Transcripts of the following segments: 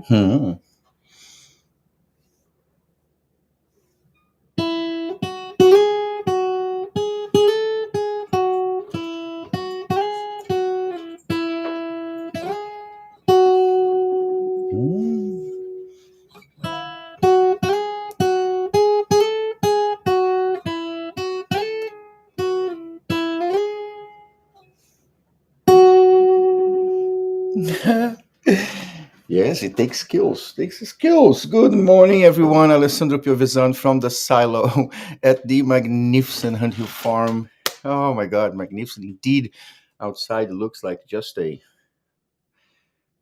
Hmm. Hmm. Yes, it takes skills. Takes skills. Good morning, everyone. Alessandro Piovesan from the silo at the magnificent Hunt Hill Farm. Oh my God, magnificent indeed. Outside it looks like just a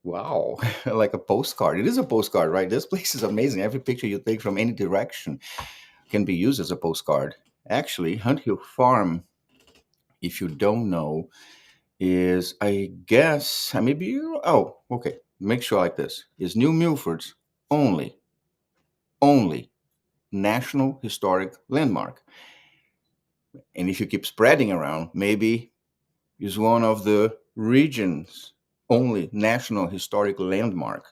wow, like a postcard. It is a postcard, right? This place is amazing. Every picture you take from any direction can be used as a postcard. Actually, Hunt Hill Farm, if you don't know, is I guess maybe you okay. Make sure like this is New Milford's only national historic landmark. And if you keep spreading around, maybe is one of the region's only national historic landmark,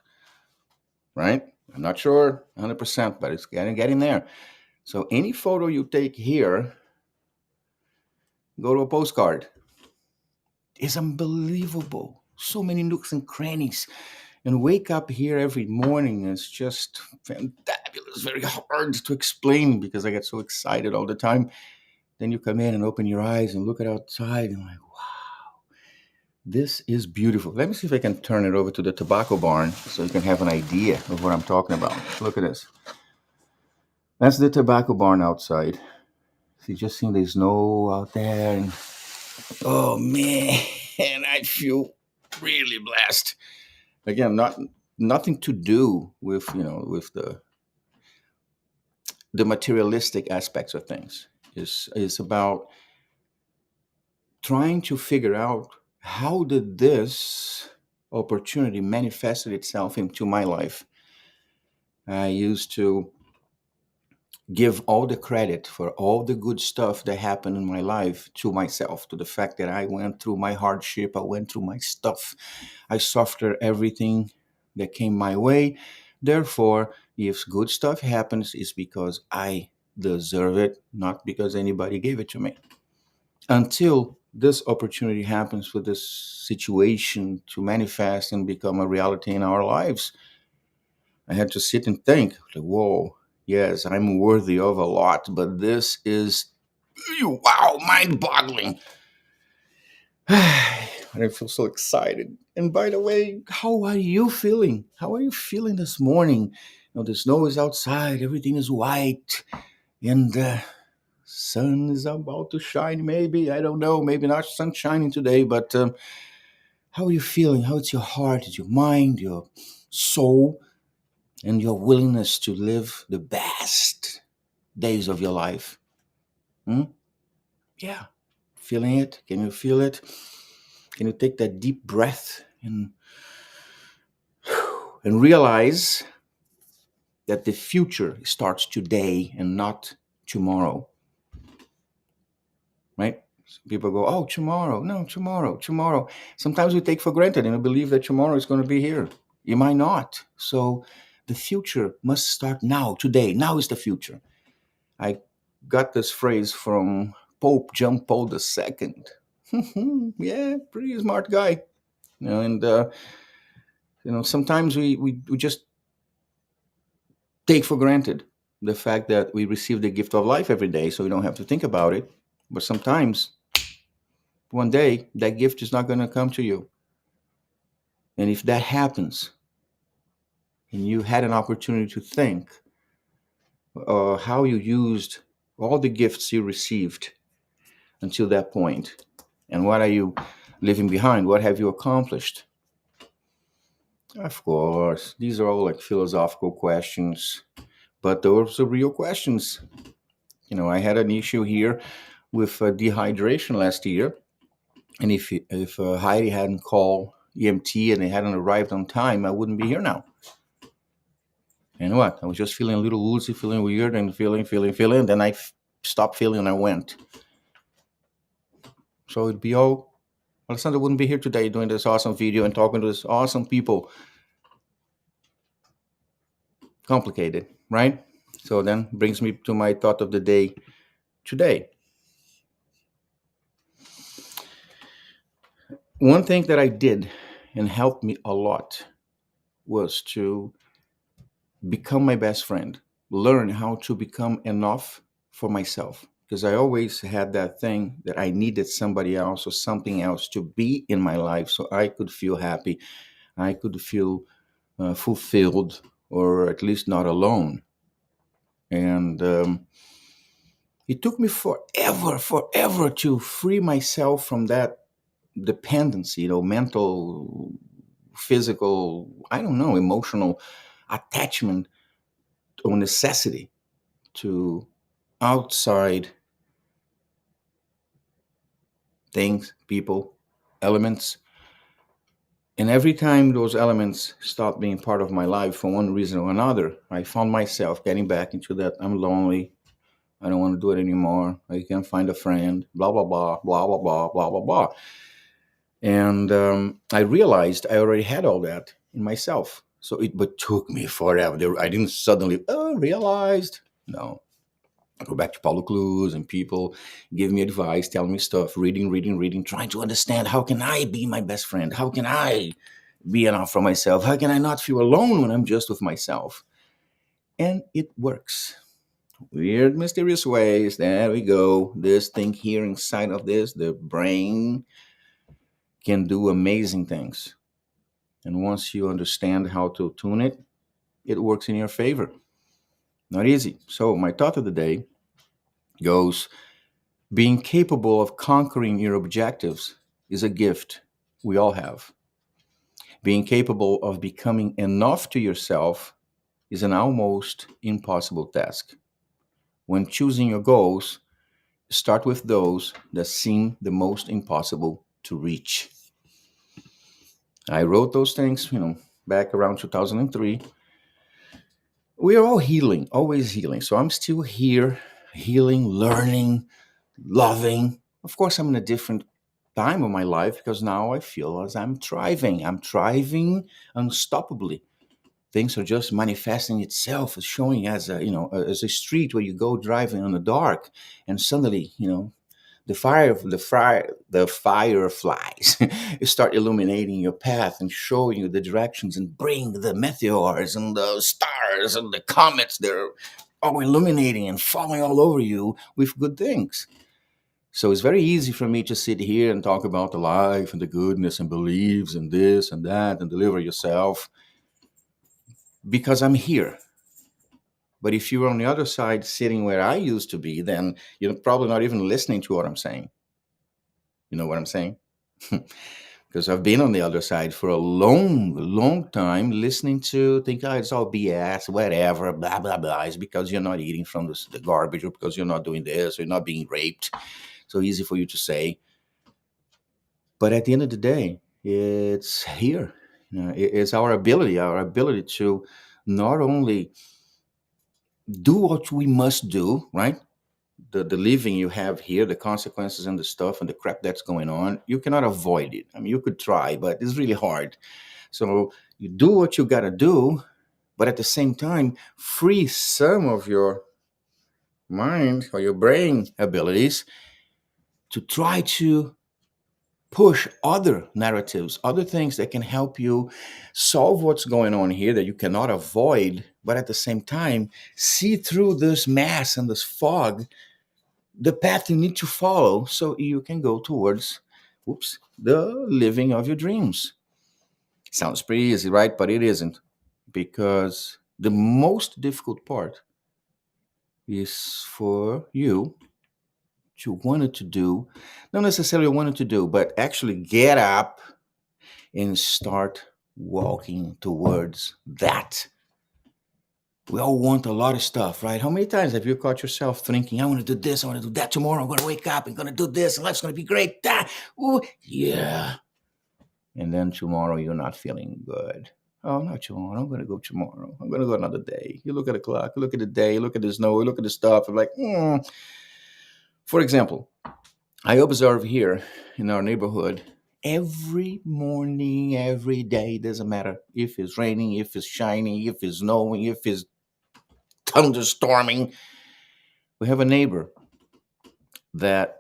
right? I'm not sure 100%, but it's getting there. So any photo you take here, go to a postcard. It's unbelievable. So many nooks and crannies. And wake up here every morning is just fantabulous. Very hard to explain because I get so excited all the time. Then you come in and open your eyes and look at outside and like, wow, this is beautiful. Let me see if I can turn it over to the tobacco barn so you can have an idea of what I'm talking about. Look at this. That's the tobacco barn outside. So you just seen the snow out there and oh man, I feel really blessed. Again, nothing to do with with the materialistic aspects of things. Is about trying to figure out how did this opportunity manifested itself into my life. I used to give all the credit for all the good stuff that happened in my life to myself, to the fact that I went through my hardship, I went through my stuff, I suffered everything that came my way. Therefore, if good stuff happens, it's because I deserve it, not because anybody gave it to me. Until this opportunity happens for this situation to manifest and become a reality in our lives, I had to sit and think, like, whoa, yes, I'm worthy of a lot, but this is, wow, mind boggling. And I feel so excited. And by the way, how are you feeling? How are you feeling this morning? The snow is outside, everything is white, and the sun is about to shine, maybe. I don't know, maybe not sun shining today, but how are you feeling? How is your heart, is your mind, your soul, and your willingness to live the best days of your life? Hmm? Yeah. Feeling it? Can you feel it? Can you take that deep breath and realize that the future starts today and not tomorrow, right? People go, oh, tomorrow. No, tomorrow. Sometimes we take for granted and we believe that tomorrow is going to be here. You might not. So the future must start now, today. Now is the future. I got this phrase from Pope John Paul II. Yeah, pretty smart guy. And sometimes we just take for granted the fact that we receive the gift of life every day, so we don't have to think about it. But sometimes, one day, that gift is not going to come to you. And if that happens, and you had an opportunity to think how you used all the gifts you received until that point, and what are you leaving behind? What have you accomplished? Of course, these are all like philosophical questions, but those are real questions. I had an issue here with dehydration last year, and if Heidi hadn't called EMT and they hadn't arrived on time, I wouldn't be here now. And what? I was just feeling a little woozy, feeling weird, and feeling. Then I stopped feeling and I went. So it'd be all. Alessandro wouldn't be here today doing this awesome video and talking to this awesome people. complicated, right? So then brings me to my thought of the day today. One thing that I did and helped me a lot was to become my best friend, learn how to become enough for myself. Because I always had that thing that I needed somebody else or something else to be in my life so I could feel happy, I could feel fulfilled, or at least not alone. And it took me forever to free myself from that dependency, mental, physical, I don't know, emotional attachment or necessity to outside things, people, elements. And every time those elements stopped being part of my life for one reason or another, I found myself getting back into that I'm lonely. I don't want to do it anymore. I can't find a friend, blah, blah, blah, blah, blah, blah, blah, blah, blah. And I realized I already had all that in myself. So it but took me forever. I didn't suddenly, realized. No, I go back to Paulo Cruz and people give me advice, tell me stuff, reading, trying to understand how can I be my best friend? How can I be enough for myself? How can I not feel alone when I'm just with myself? And it works. Weird, mysterious ways. There we go. This thing here inside of this, the brain can do amazing things. And once you understand how to tune it, it works in your favor. Not easy. So, my thought of the day goes being capable of conquering your objectives is a gift we all have. Being capable of becoming enough to yourself is an almost impossible task. When choosing your goals, start with those that seem the most impossible to reach. I wrote those things, back around 2003. We are all healing, always healing. So I'm still here, healing, learning, loving. Of course, I'm in a different time of my life because now I feel as I'm thriving. I'm thriving unstoppably. Things are just manifesting itself, as showing as as a street where you go driving in the dark, and suddenly, the fireflies start illuminating your path and showing you the directions and bring the meteors and the stars and the comets. They're all illuminating and falling all over you with good things. So it's very easy for me to sit here and talk about the life and the goodness and beliefs and this and that and deliver yourself because I'm here. But if you're on the other side sitting where I used to be, then you're probably not even listening to what I'm saying. You know what I'm saying? Because I've been on the other side for a long time listening to think, it's all BS, whatever, blah, blah, blah. It's because you're not eating from the garbage or because you're not doing this or you're not being raped. So easy for you to say. But at the end of the day, it's here. It's our ability to not only do what we must do, right? The living you have here, the consequences and the stuff and the crap that's going on, you cannot avoid it. I mean, you could try, but it's really hard. So you do what you got to do, but at the same time, free some of your mind or your brain abilities to try to push other narratives, other things that can help you solve what's going on here that you cannot avoid, but at the same time, see through this mass and this fog the path you need to follow so you can go towards, the living of your dreams. Sounds pretty easy, right? But it isn't, because the most difficult part is for you to want it to do, not necessarily want it to do, but actually get up and start walking towards that. We all want a lot of stuff, right? How many times have you caught yourself thinking, I want to do this, I want to do that tomorrow, I'm going to wake up, I'm going to do this, and life's going to be great. Ooh, yeah. And then tomorrow you're not feeling good. Oh, not tomorrow. I'm going to go tomorrow. I'm going to go another day. You look at the clock, you look at the day, you look at the snow, you look at the stuff. I'm like, For example, I observe here in our neighborhood every morning, every day, doesn't matter if it's raining, if it's shining, if it's snowing, if it's thunderstorming. We have a neighbor that,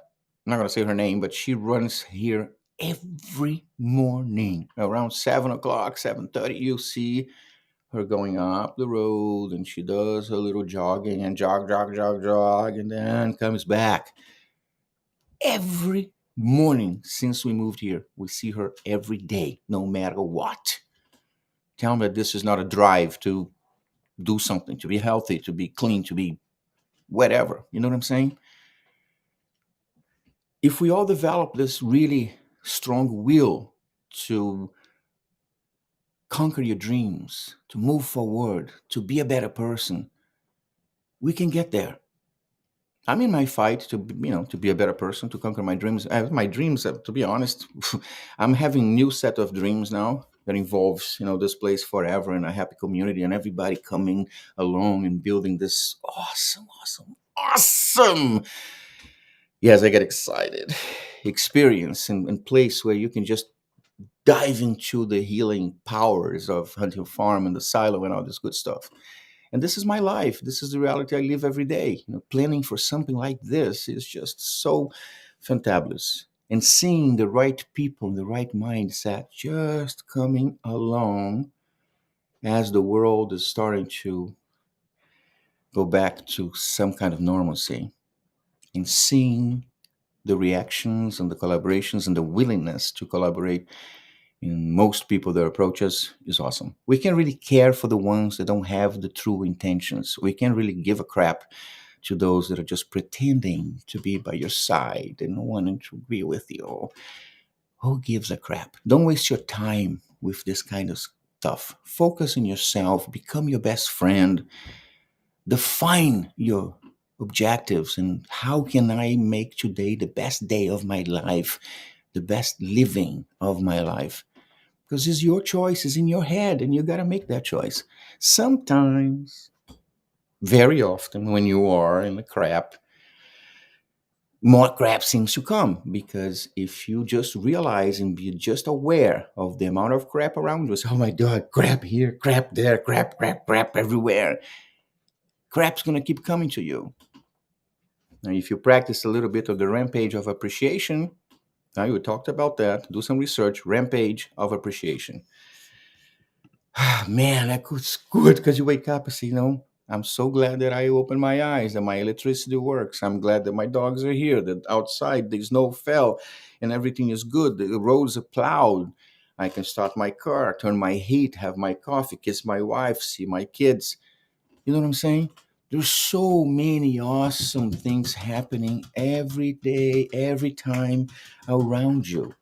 I'm not going to say her name, but she runs here every morning around 7 o'clock, 7:30. You see her going up the road, and she does her little jogging and jog, and then comes back. Every morning since we moved here, we see her every day, no matter what. Tell me that this is not a drive to do something, to be healthy, to be clean, to be whatever. You know what I'm saying? If we all develop this really strong will to conquer your dreams, to move forward, to be a better person, we can get there. I'm in my fight to be a better person, to conquer my dreams. My dreams, to be honest, I'm having new set of dreams now that involves, this place forever in a happy community and everybody coming along and building this awesome, yes, I get excited, experience and place where you can just dive into the healing powers of Hunting Farm and the silo and all this good stuff. And this is my life. This is the reality I live every day. Planning for something like this is just so fantabulous. And seeing the right people, the right mindset just coming along as the world is starting to go back to some kind of normalcy. And seeing the reactions and the collaborations and the willingness to collaborate in most people that approach us is awesome. We can really care for the ones that don't have the true intentions. We can really give a crap to those that are just pretending to be by your side and wanting to be with you. Who gives a crap? Don't waste your time with this kind of stuff. Focus on yourself, become your best friend, define your objectives, and how can I make today the best day of my life, the best living of my life? Because it's your choice, it's in your head, and you got to make that choice. Sometimes, very often, when you are in the crap, more crap seems to come. Because if you just realize and be just aware of the amount of crap around you, oh my God, crap here, crap there, crap everywhere, crap's going to keep coming to you. Now, if you practice a little bit of the rampage of appreciation, now we talked about that, do some research, rampage of appreciation. Man, that's good, because you wake up and say, I'm so glad that I opened my eyes, that my electricity works. I'm glad that my dogs are here, that outside the snow fell and everything is good. The roads are plowed. I can start my car, turn my heat, have my coffee, kiss my wife, see my kids. You know what I'm saying? There's so many awesome things happening every day, every time around you.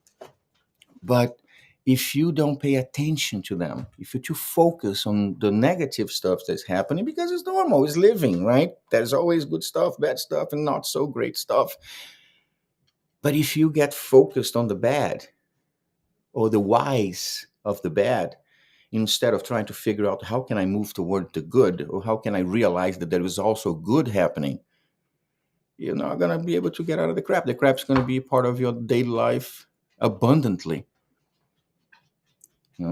But if you don't pay attention to them, if you too focus on the negative stuff that's happening, because it's normal, it's living, right? There's always good stuff, bad stuff, and not so great stuff. But if you get focused on the bad or the whys of the bad, instead of trying to figure out how can I move toward the good, or how can I realize that there is also good happening, you're not going to be able to get out of the crap. The crap's going to be part of your daily life abundantly.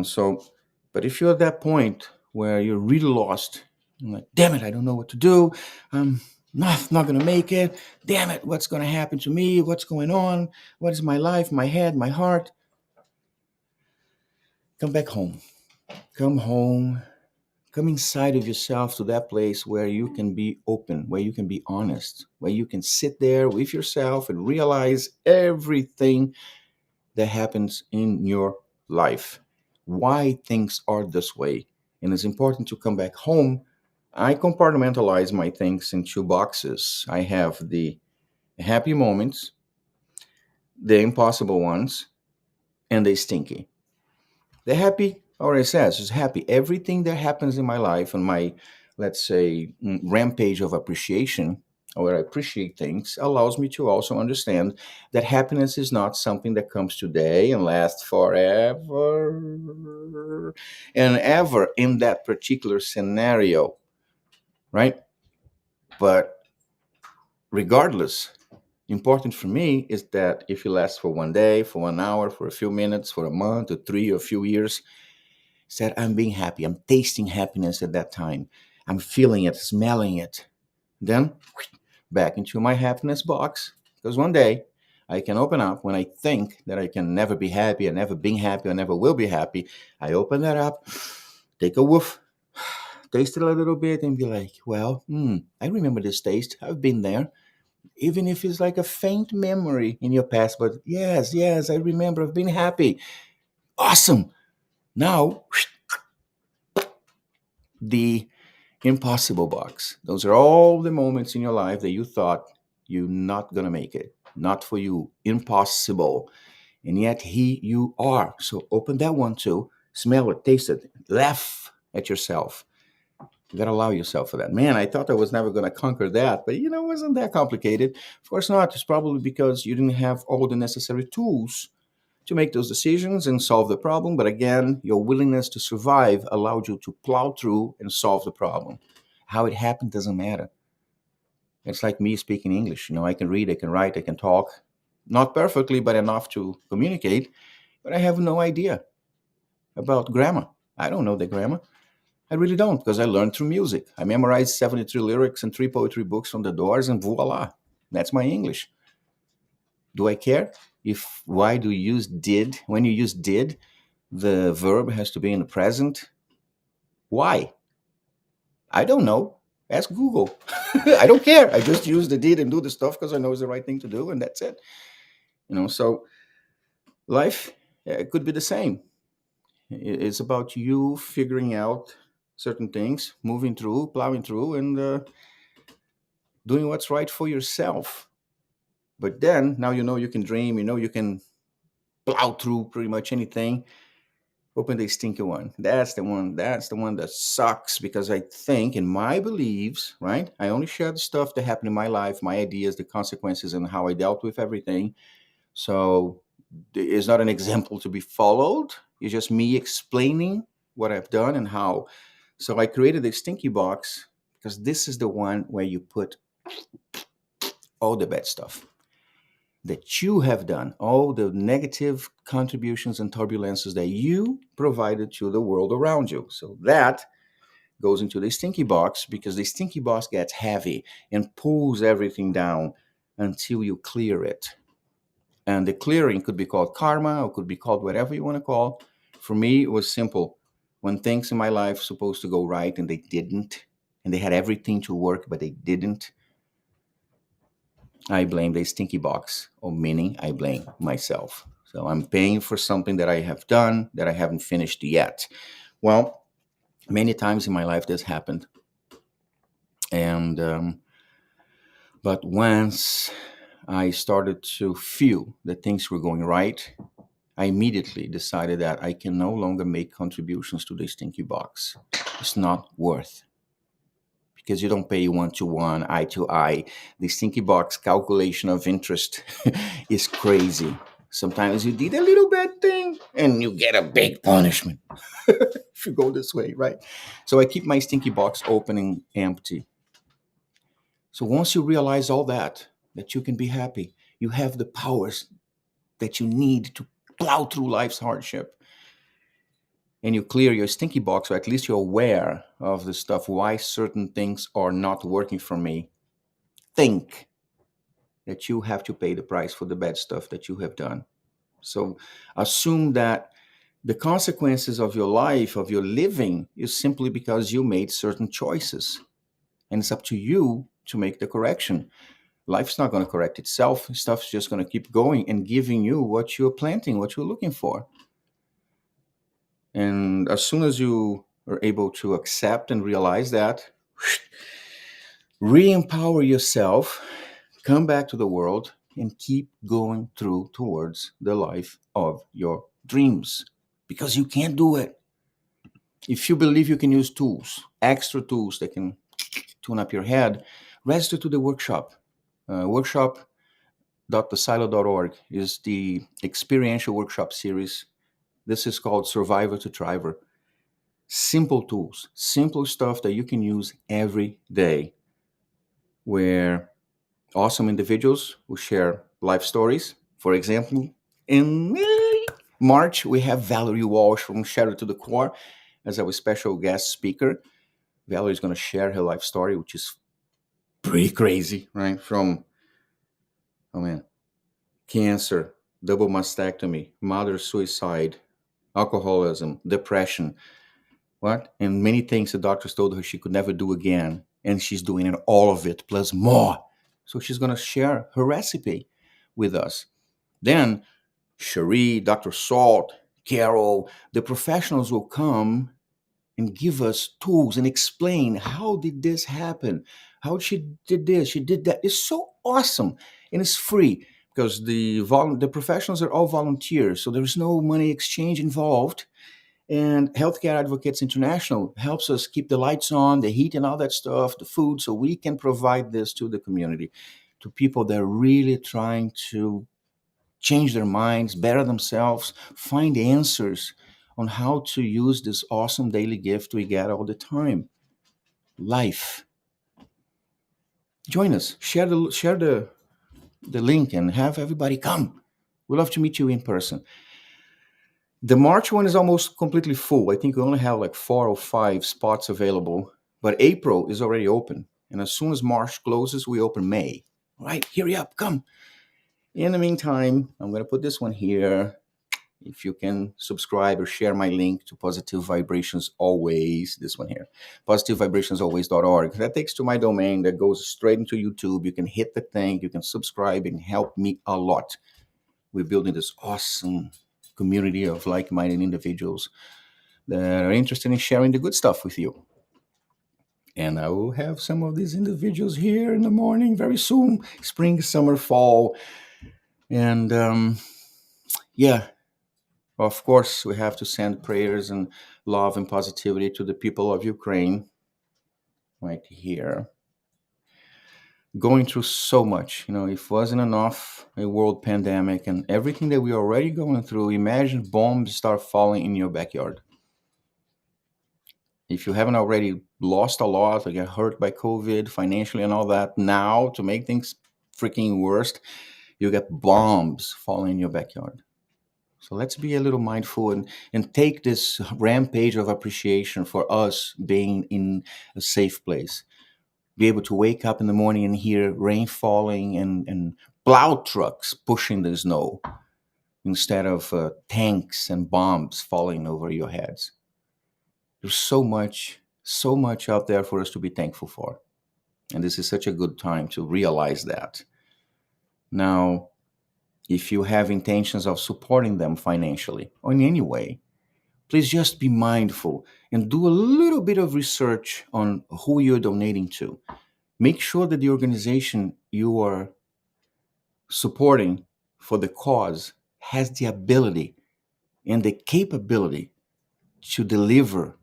So, but if you're at that point where you're really lost, you're like, damn it, I don't know what to do. I'm not going to make it. Damn it, what's going to happen to me? What's going on? What is my life, my head, my heart? Come back home. Come home. Come inside of yourself to that place where you can be open, where you can be honest, where you can sit there with yourself and realize everything that happens in your life, why things are this way. And it's important to come back home. I compartmentalize my things in two boxes. I have the happy moments, the impossible ones, and the stinky. The happy, already says, is happy. Everything that happens in my life and my, let's say, rampage of appreciation, or where I appreciate things, allows me to also understand that happiness is not something that comes today and lasts forever and ever in that particular scenario, right? But regardless, important for me is that if it lasts for one day, for 1 hour, for a few minutes, for a month, or 3, or a few years, said I'm being happy. I'm tasting happiness at that time. I'm feeling it, smelling it. Then back into my happiness box. Because one day I can open up when I think that I can never be happy, I never been happy, I never will be happy. I open that up, take a woof, taste it a little bit, and be like, well, I remember this taste. I've been there. Even if it's like a faint memory in your past, but yes, I remember. I've been happy. Awesome. Now, the impossible box. Those are all the moments in your life that you thought you're not going to make it. Not for you. Impossible. And yet, you are. So open that one too. Smell it, taste it, laugh at yourself. You got to allow yourself for that. Man, I thought I was never going to conquer that, but it wasn't that complicated. Of course not. It's probably because you didn't have all the necessary tools to make those decisions and solve the problem. But again, your willingness to survive allowed you to plow through and solve the problem. How it happened doesn't matter. It's like me speaking English. I can read, I can write, I can talk. Not perfectly, but enough to communicate. But I have no idea about grammar. I don't know the grammar. I really don't, because I learned through music. I memorized 73 lyrics and 3 poetry books from the Doors, and voila, that's my English. Do I care? Why do you use did? When you use did, the verb has to be in the present. Why? I don't know. Ask Google. I don't care. I just use the did and do the stuff because I know it's the right thing to do, and that's it. So life could be the same. It's about you figuring out certain things, moving through, plowing through, and doing what's right for yourself. But then, now you can dream, you can plow through pretty much anything. Open the stinky one. That's the one that sucks, because I think, in my beliefs, right? I only share the stuff that happened in my life, my ideas, the consequences, and how I dealt with everything. So it's not an example to be followed. It's just me explaining what I've done and how. So I created a stinky box because this is the one where you put all the bad stuff that you have done, all the negative contributions and turbulences that you provided to the world around you. So that goes into the stinky box, because the stinky box gets heavy and pulls everything down until you clear it. And the clearing could be called karma, or could be called whatever you want to call. For me, it was simple. When things in my life supposed to go right and they didn't, and they had everything to work but they didn't, I blame the stinky box, or meaning I blame myself. So I'm paying for something that I have done that I haven't finished yet. Well, many times in my life this happened. And but once I started to feel that things were going right, I immediately decided that I can no longer make contributions to the stinky box. It's not worth, because you don't pay one-to-one, eye-to-eye. The stinky box calculation of interest is crazy. Sometimes you did a little bad thing and you get a big punishment if you go this way, right? So I keep my stinky box open and empty. So once you realize all that you can be happy, you have the powers that you need to plow through life's hardship, and you clear your stinky box, or at least you're aware of the stuff, why certain things are not working for me, think that you have to pay the price for the bad stuff that you have done. So assume that the consequences of your life, of your living, is simply because you made certain choices. And it's up to you to make the correction. Life's not going to correct itself. Stuff's just going to keep going and giving you what you're planting, what you're looking for. And as soon as you are able to accept and realize that, re-empower yourself, come back to the world, and keep going through towards the life of your dreams. Because you can't do it. If you believe you can use tools, extra tools that can tune up your head, register to the workshop. Workshop.thesilo.org is the experiential workshop series. This is called Survivor to Thriver. Simple tools, simple stuff that you can use every day, where awesome individuals will share life stories. For example, in March, we have Valerie Walsh from Shadow to the Core as our special guest speaker. Valerie's going to share her life story, which is pretty crazy, right? From, oh man, cancer, double mastectomy, mother suicide, alcoholism, depression, what? And many things the doctors told her she could never do again. And she's doing it, all of it, plus more. So she's going to share her recipe with us. Then Cherie, Dr. Salt, Carol, the professionals will come and give us tools and explain how did this happen, how she did this, she did that. It's so awesome, and it's free because the professionals are all volunteers, so there's no money exchange involved. And Healthcare Advocates International helps us keep the lights on, the heat, and all that stuff, the food, so we can provide this to the community, to people that are really trying to change their minds, better themselves, find answers on how to use this awesome daily gift we get all the time, life. Join us. Share the link and have everybody come. We'd love to meet you in person. The March one is almost completely full. I think we only have like 4 or 5 spots available, but April is already open. And as soon as March closes, we open May. All right, hurry up, come. In the meantime, I'm going to put this one here. If you can subscribe or share my link to Positive Vibrations Always, this one here, positivevibrationsalways.org. That takes to my domain that goes straight into YouTube. You can hit the thing, you can subscribe and help me a lot. We're building this awesome community of like-minded individuals that are interested in sharing the good stuff with you. And I will have some of these individuals here in the morning very soon, spring, summer, fall. And yeah, of course, we have to send prayers and love and positivity to the people of Ukraine right here. Going through so much, if it wasn't enough, a world pandemic and everything that we're already going through, imagine bombs start falling in your backyard. If you haven't already lost a lot or get hurt by COVID financially and all that, now to make things freaking worse, you get bombs falling in your backyard. So let's be a little mindful and take this rampage of appreciation for us being in a safe place. Be able to wake up in the morning and hear rain falling and plow trucks pushing the snow instead of tanks and bombs falling over your heads. There's so much out there for us to be thankful for. And this is such a good time to realize that. Now, if you have intentions of supporting them financially or in any way, please just be mindful and do a little bit of research on who you're donating to. Make sure that the organization you are supporting for the cause has the ability and the capability to deliver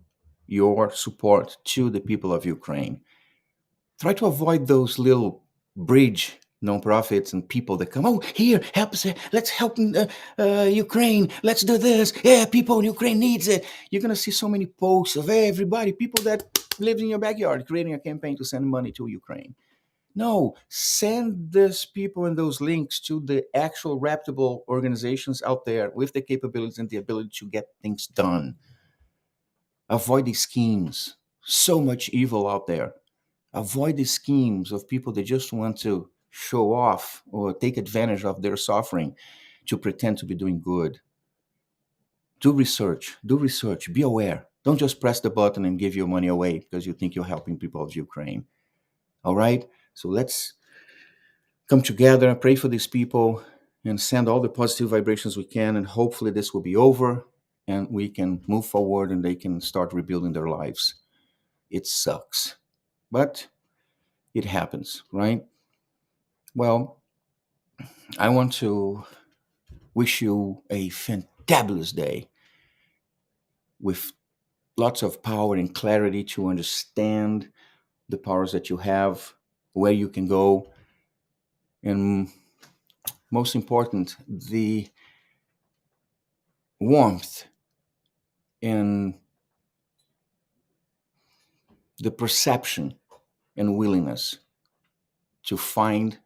your support to the people of Ukraine. Try to avoid those little bridge nonprofits and people that come, oh, here, help us, let's help Ukraine, let's do this. Yeah, people in Ukraine needs it. You're going to see so many posts of everybody, people that live in your backyard, creating a campaign to send money to Ukraine. No, send these people and those links to the actual reputable organizations out there with the capabilities and the ability to get things done. Avoid these schemes. So much evil out there. Avoid the schemes of people that just want to show off or take advantage of their suffering to pretend to be doing good. Do research, be aware. Don't just press the button and give your money away because you think you're helping people of Ukraine. All right? So let's come together and pray for these people and send all the positive vibrations we can, and hopefully this will be over and we can move forward and they can start rebuilding their lives. It sucks, but it happens, right? Well, I want to wish you a fantabulous day with lots of power and clarity to understand the powers that you have, where you can go, and most important, the warmth and the perception and willingness to find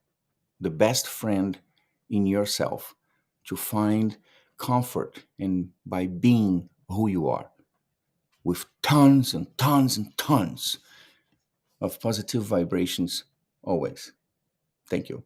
the best friend in yourself, to find comfort in by being who you are. with tons and tons and tons of positive vibrations always. Thank you.